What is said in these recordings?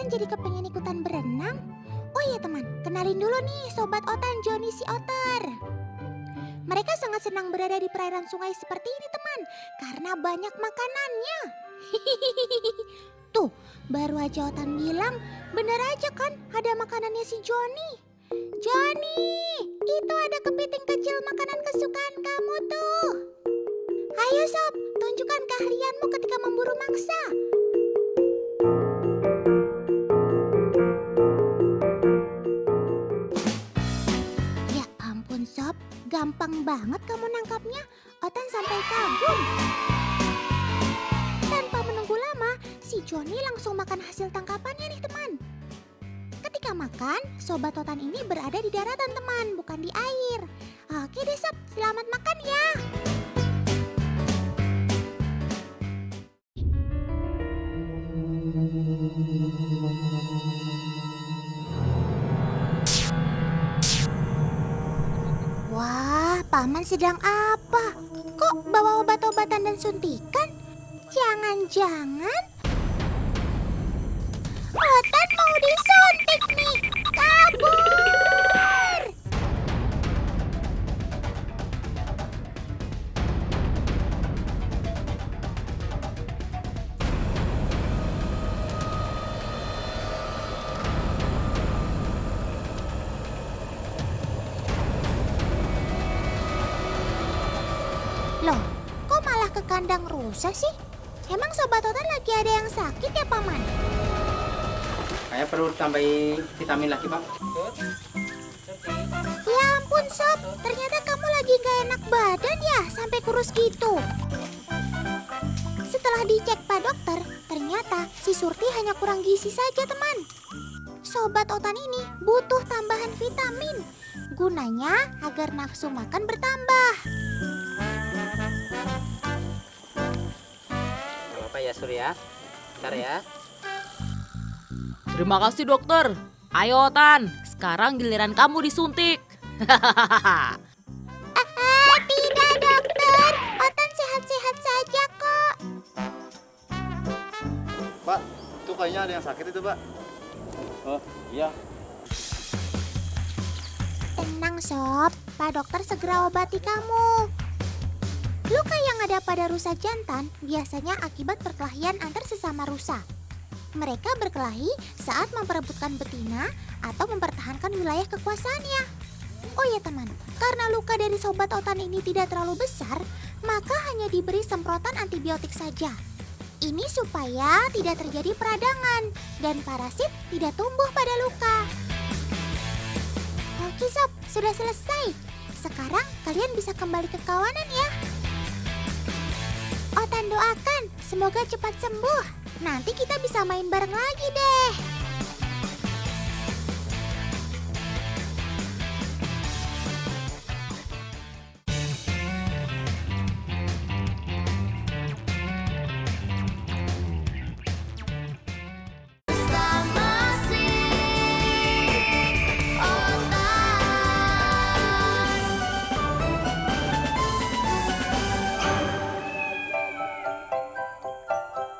Otan jadi kepengen ikutan berenang. Oh iya teman, kenalin dulu nih Sobat Otan Joni si Otter. Mereka sangat senang berada di perairan sungai seperti ini teman, karena banyak makanannya. Tuh, baru aja Otan bilang, benar aja kan ada makanannya si Joni. Joni, itu ada kepiting kecil makanan kesukaan kamu tuh. Ayo Sob, tunjukkan keahlianmu ketika memburu mangsa. Ya ampun Sob, gampang banget kamu nangkapnya. Otan sampai kagum. Tanpa menunggu lama, si Joni langsung makan hasil tangkapannya nih teman. Ketika makan, Sobat Otan ini berada di daratan teman, bukan di air. Oke deh Sob, selamat makan ya. Wah, paman sedang apa? Kok bawa obat-obatan dan suntikan? Jangan-jangan Otan mau disuntik nih. Kabur! Loh, kok malah ke kandang rusa sih? Emang Sobat Otan lagi ada yang sakit ya paman? Kayak perlu tambahin vitamin lagi, Pak. Ya ampun Sob, ternyata kamu lagi gak enak badan ya sampai kurus gitu. Setelah dicek Pak Dokter, ternyata si Surti hanya kurang gizi saja teman. Sobat Otan ini butuh tambahan vitamin, gunanya agar nafsu makan bertambah. Apa ya, Surya? Bentar ya. Terima kasih dokter. Ayo Otan, sekarang giliran kamu disuntik. Tidak dokter, Otan sehat-sehat saja kok. Pak, itu kayaknya ada yang sakit itu, Pak. Oh, iya. Tenang Sob, Pak Dokter segera obati kamu. Luka yang ada pada rusa jantan biasanya akibat perkelahian antar sesama rusa. Mereka berkelahi saat memperebutkan betina atau mempertahankan wilayah kekuasaannya. Oh ya teman, karena luka dari Sobat Otan ini tidak terlalu besar, maka hanya diberi semprotan antibiotik saja. Ini supaya tidak terjadi peradangan dan parasit tidak tumbuh pada luka. Oke Sob, sudah selesai. Sekarang kalian bisa kembali ke kawanan ya. Otan doakan, semoga cepat sembuh. Nanti kita bisa main bareng lagi deh.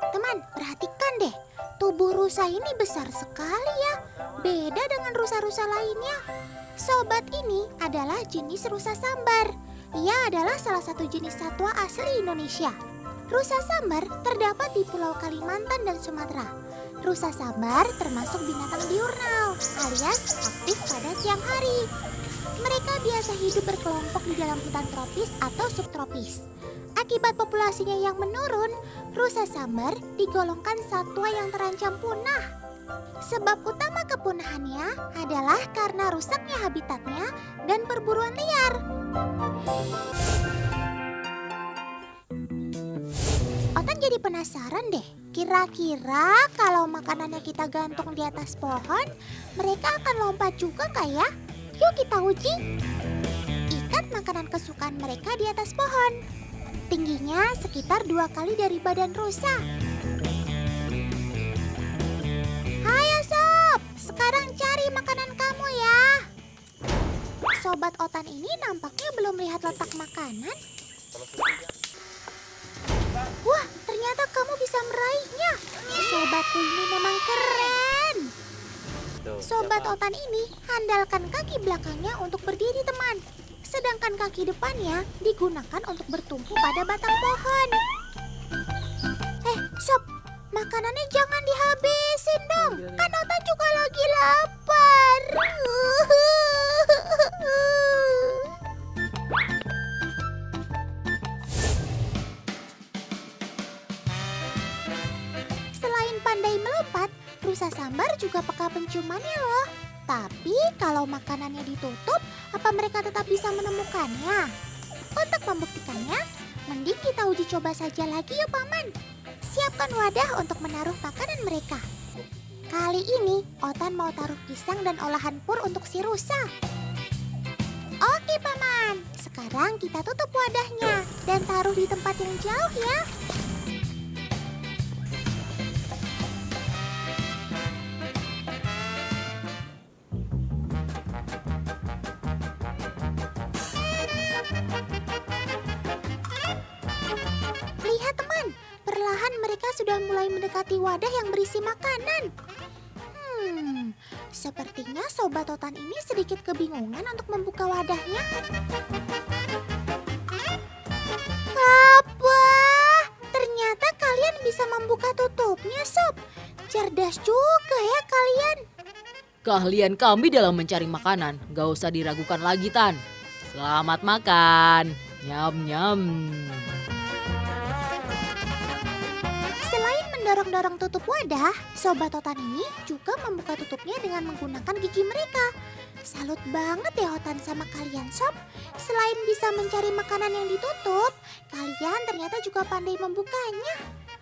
Teman, perhatikan deh. Tubuh rusa ini besar sekali ya. Beda dengan rusa-rusa lainnya. Sobat ini adalah jenis rusa sambar. Ia adalah salah satu jenis satwa asli Indonesia. Rusa sambar terdapat di Pulau Kalimantan dan Sumatera. Rusa sambar termasuk binatang diurnal alias aktif pada siang hari. Mereka biasa hidup berkelompok di dalam hutan tropis atau subtropis. Akibat populasinya yang menurun, rusa sambar digolongkan satwa yang terancam punah. Sebab utama kepunahannya adalah karena rusaknya habitatnya dan perburuan liar. Otan jadi penasaran deh, kira-kira kalau makanannya kita gantung di atas pohon, mereka akan lompat juga nggak ya? Yuk kita uji. Ikat makanan kesukaan mereka di atas pohon. Tingginya sekitar 2 kali dari badan rusa. Ayo Sob, sekarang cari makanan kamu ya. Sobat Otan ini nampaknya belum lihat letak makanan. Wah, ternyata kamu bisa meraihnya. Sobatku ini memang keren. Sobat Otan ini handalkan kaki belakangnya untuk berdiri teman. Sedangkan kaki depannya digunakan untuk bertumpu pada batang pohon. Sob, makanannya jangan dihabisin dong. Kan Otan juga lagi lapar. Selain pandai melompat, rusa sambar juga peka penciumannya loh. Tapi kalau makanannya ditutup, apa mereka tetap bisa menemukannya? Untuk membuktikannya, mending kita uji coba saja lagi yuk Paman. Siapkan wadah untuk menaruh makanan mereka. Kali ini, Otan mau taruh pisang dan olahan pur untuk si rusa. Oke Paman, sekarang kita tutup wadahnya dan taruh di tempat yang jauh ya. Lihat teman, perlahan mereka sudah mulai mendekati wadah yang berisi makanan. Sepertinya Sobat Otan ini sedikit kebingungan untuk membuka wadahnya. Apa? Ternyata kalian bisa membuka tutupnya, Sob. Cerdas juga ya kalian. Keahlian kami dalam mencari makanan, gak usah diragukan lagi Tan. Selamat makan. Nyam-nyam. Selain mendorong-dorong tutup wadah, Sobat Otan ini juga membuka tutupnya dengan menggunakan gigi mereka. Salut banget ya Otan sama kalian Sob. Selain bisa mencari makanan yang ditutup, kalian ternyata juga pandai membukanya.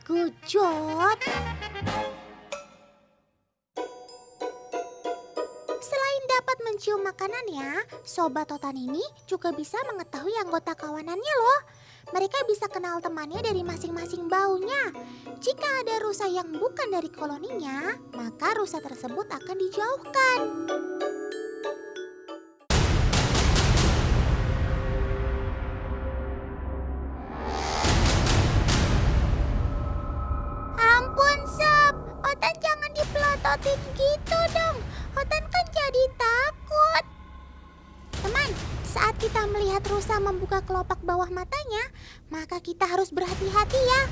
Good job. Selain dapat mencium makanannya, Sobat Otan ini juga bisa mengetahui anggota kawanannya loh. Mereka bisa kenal temannya dari masing-masing baunya. Jika ada rusa yang bukan dari koloninya, maka rusa tersebut akan dijauhkan. Ampun Sob, Otan jangan dipelototin gitu dong. Otan kan jadi takut. Teman, saat kita melihat rusa membuka kelopak bawah matanya, maka kita harus berhati-hati ya.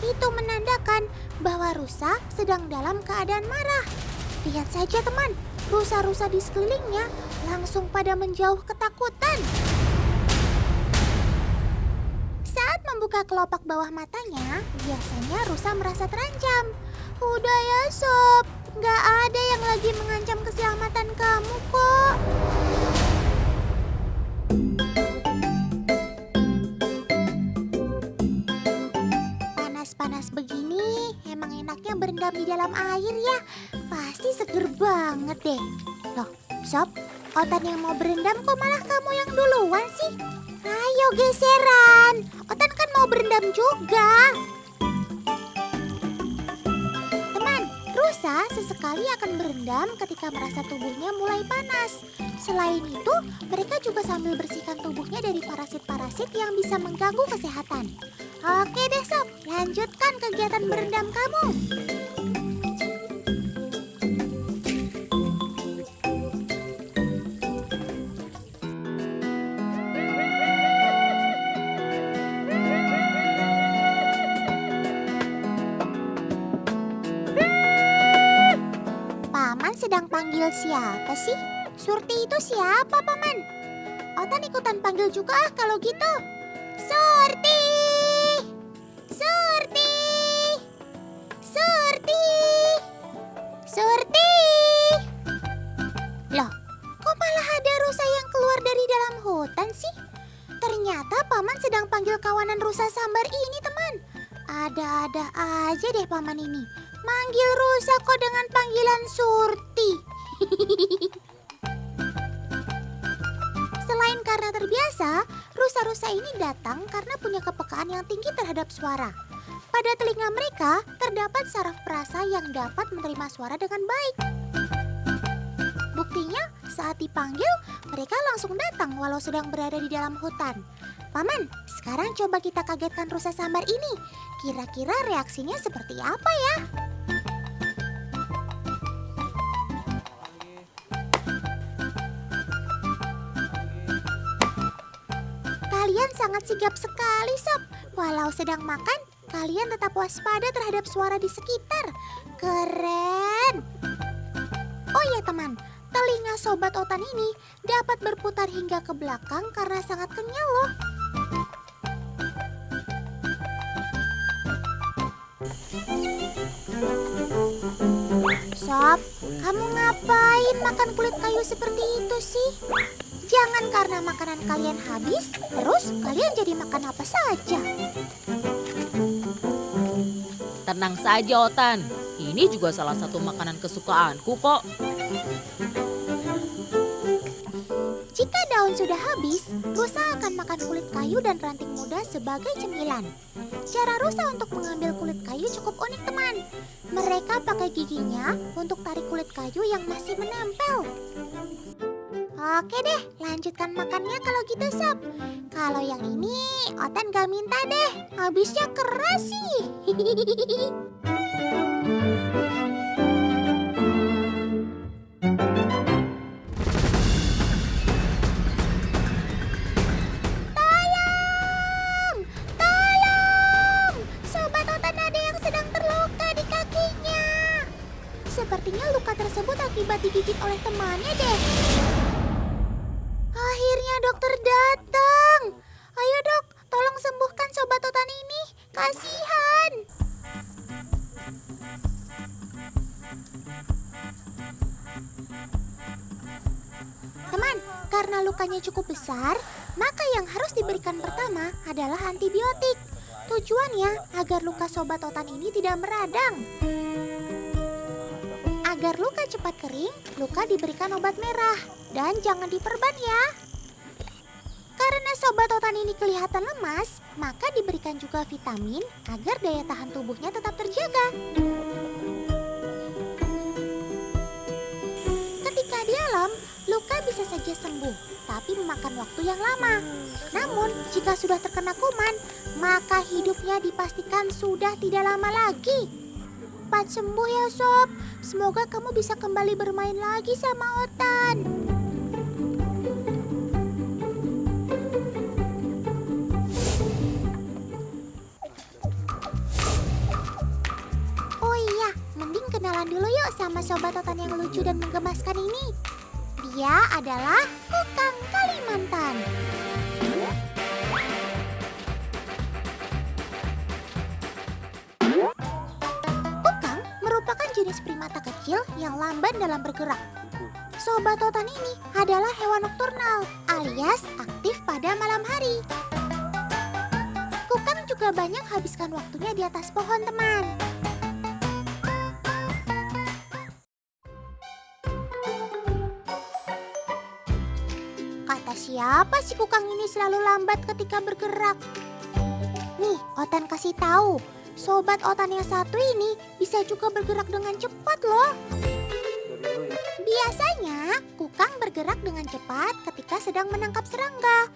Itu menandakan bahwa rusa sedang dalam keadaan marah. Lihat saja teman, rusa-rusa di sekelilingnya langsung pada menjauh ketakutan. Saat membuka kelopak bawah matanya, biasanya rusa merasa terancam. Udah ya Sob, nggak ada yang lagi mengancam keselamatan kamu kok. Panas-panas begini, emang enaknya berendam di dalam air ya. Pasti seger banget deh. Loh, Sob, Otan yang mau berendam kok malah kamu yang duluan sih? Ayo geseran, Otan kan mau berendam juga. Teman, rusa sesekali akan berendam ketika merasa tubuhnya mulai panas. Selain itu, mereka juga sambil bersihkan tubuhnya dari parasit-parasit yang bisa mengganggu kesehatan. Oke deh Sob, lanjutkan kegiatan berendam kamu. Paman sedang panggil siapa sih? Surti itu siapa Paman? Otan ikutan panggil juga kalau gitu. Surti! Surti! Surti! Surti! Loh, kok malah ada rusa yang keluar dari dalam hutan sih? Ternyata Paman sedang panggil kawanan rusa sambar ini teman. Ada-ada aja deh Paman ini. Manggil rusa kok dengan panggilan Surti. Selain karena terbiasa, rusa-rusa ini datang karena punya kepekaan yang tinggi terhadap suara. Pada telinga mereka terdapat saraf perasa yang dapat menerima suara dengan baik. Buktinya, saat dipanggil, mereka langsung datang walau sedang berada di dalam hutan. Paman, sekarang coba kita kagetkan rusa sambar ini. Kira-kira reaksinya seperti apa ya? sangat sigap sekali, Sob. Walau sedang makan, kalian tetap waspada terhadap suara di sekitar. Keren. Oh ya teman, telinga Sobat Otan ini dapat berputar hingga ke belakang karena sangat kenyal loh. Sob, kamu ngapain makan kulit kayu seperti itu sih? Jangan karena makanan kalian habis, terus kalian jadi makan apa saja. Tenang saja Otan, ini juga salah satu makanan kesukaanku kok. Jika daun sudah habis, rusa akan makan kulit kayu dan ranting muda sebagai cemilan. Cara rusa untuk mengambil kulit kayu cukup unik teman. Mereka pakai giginya untuk tarik kulit kayu yang masih menempel. Oke deh, lanjutkan makannya kalau gitu Sob. Kalau yang ini, Otan gak minta deh, habisnya keras sih. Sepertinya luka tersebut akibat digigit oleh temannya deh. Akhirnya dokter datang. Ayo dok, tolong sembuhkan Sobat Otan ini. Kasihan. Teman, karena lukanya cukup besar, maka yang harus diberikan pertama adalah antibiotik. Tujuannya agar luka Sobat Otan ini tidak meradang. Agar luka cepat kering, luka diberikan obat merah. Dan jangan diperban ya. Karena Sobat Otan ini kelihatan lemas, maka diberikan juga vitamin agar daya tahan tubuhnya tetap terjaga. Ketika di alam, luka bisa saja sembuh, tapi memakan waktu yang lama. Namun, jika sudah terkena kuman, maka hidupnya dipastikan sudah tidak lama lagi. Cepat sembuh ya Sob. Semoga kamu bisa kembali bermain lagi sama Otan. Oh iya, mending kenalan dulu yuk sama Sobat Otan yang lucu dan menggemaskan ini. Dia adalah Kukang Kalimantan. Jenis primata kecil yang lamban dalam bergerak. Sobat Otan ini adalah hewan nokturnal alias aktif pada malam hari. Kukang juga banyak habiskan waktunya di atas pohon teman. Kata siapa si Kukang ini selalu lambat ketika bergerak? Nih, Otan kasih tahu. Sobat Otan yang satu ini bisa juga bergerak dengan cepat loh. Biasanya, Kukang bergerak dengan cepat ketika sedang menangkap serangga.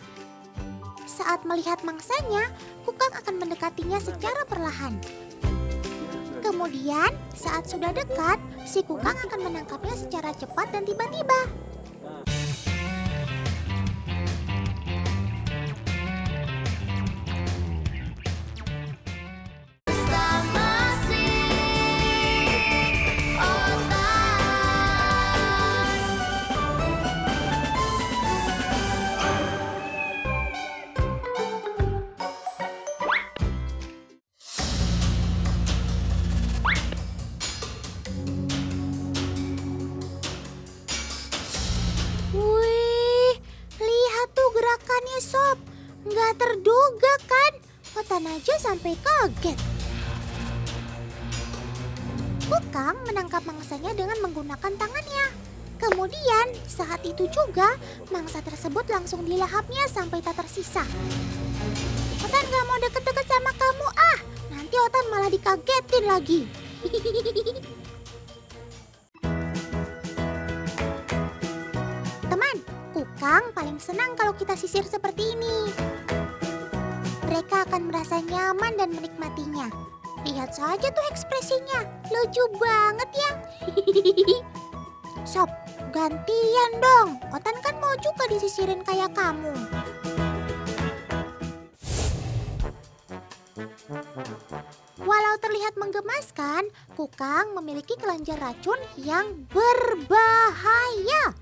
Saat melihat mangsanya, Kukang akan mendekatinya secara perlahan. Kemudian, saat sudah dekat, si Kukang akan menangkapnya secara cepat dan tiba-tiba. Sob, nggak terduga kan? Otan aja sampai kaget. Kukang menangkap mangsanya dengan menggunakan tangannya. Kemudian saat itu juga mangsa tersebut langsung dilahapnya sampai tak tersisa. Otan gak mau deket-deket sama kamu ah. Nanti Otan malah dikagetin lagi. Teman, Kukang paling senang kalau kita sisir seperti ini. Mereka akan merasa nyaman dan menikmatinya. Lihat saja tuh ekspresinya, lucu banget ya. Sob, gantian dong. Otan kan mau juga disisirin kayak kamu. Walau terlihat menggemaskan, kukang memiliki kelenjar racun yang berbahaya.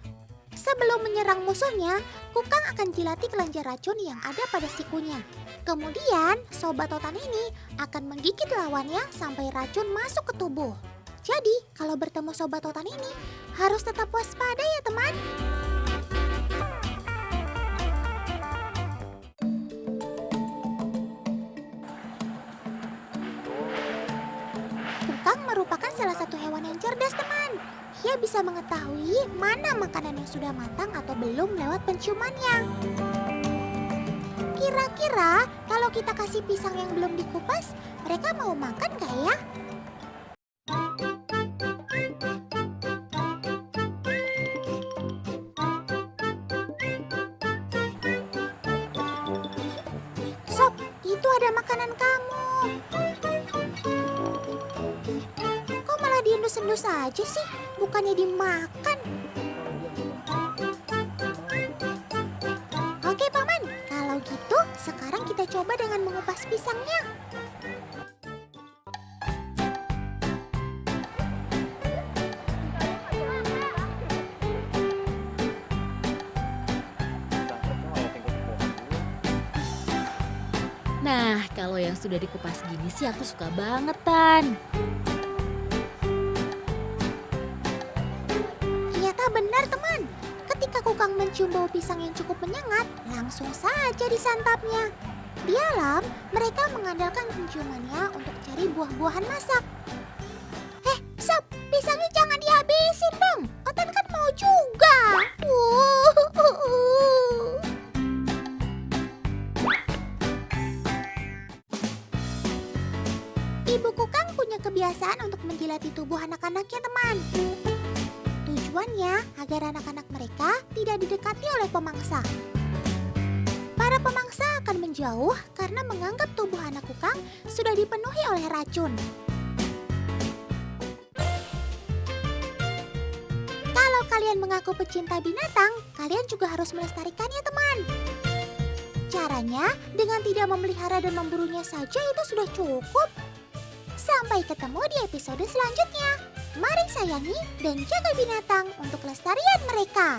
Sebelum menyerang musuhnya, kukang akan jilati kelenjar racun yang ada pada sikunya. Kemudian, sobat totan ini akan menggigit lawannya sampai racun masuk ke tubuh. Jadi, kalau bertemu sobat totan ini, harus tetap waspada ya teman. Kukang merupakan salah satu hewan yang cerdas teman. Ia bisa mengetahui mana makanan yang sudah matang atau belum lewat penciumannya. Kira-kira kalau kita kasih pisang yang belum dikupas, mereka mau makan gak ya? Sob, itu ada makanan kamu. Kok malah diendus-endus aja sih? Bukannya dimakan. Oke paman, kalau gitu sekarang kita coba dengan mengupas pisangnya. Nah, kalau yang sudah dikupas gini sih aku suka banget, Tan. Ternyata benar teman, ketika kukang mencium bau pisang yang cukup menyengat, langsung saja disantapnya. Di alam, mereka mengandalkan penciumannya untuk cari buah-buahan masak. Sob, pisangnya jangan dihabisin dong, Otan kan mau juga. Ibu kukang punya kebiasaan untuk menjilati tubuh anak-anaknya teman. Tujuannya agar anak-anak mereka tidak didekati oleh pemangsa. Para pemangsa akan menjauh karena menganggap tubuh anak kukang sudah dipenuhi oleh racun. Kalau kalian mengaku pecinta binatang, kalian juga harus melestarikannya teman. Caranya dengan tidak memelihara dan memburunya saja itu sudah cukup. Sampai ketemu di episode selanjutnya. Mari sayangi dan jaga binatang untuk kelestarian mereka.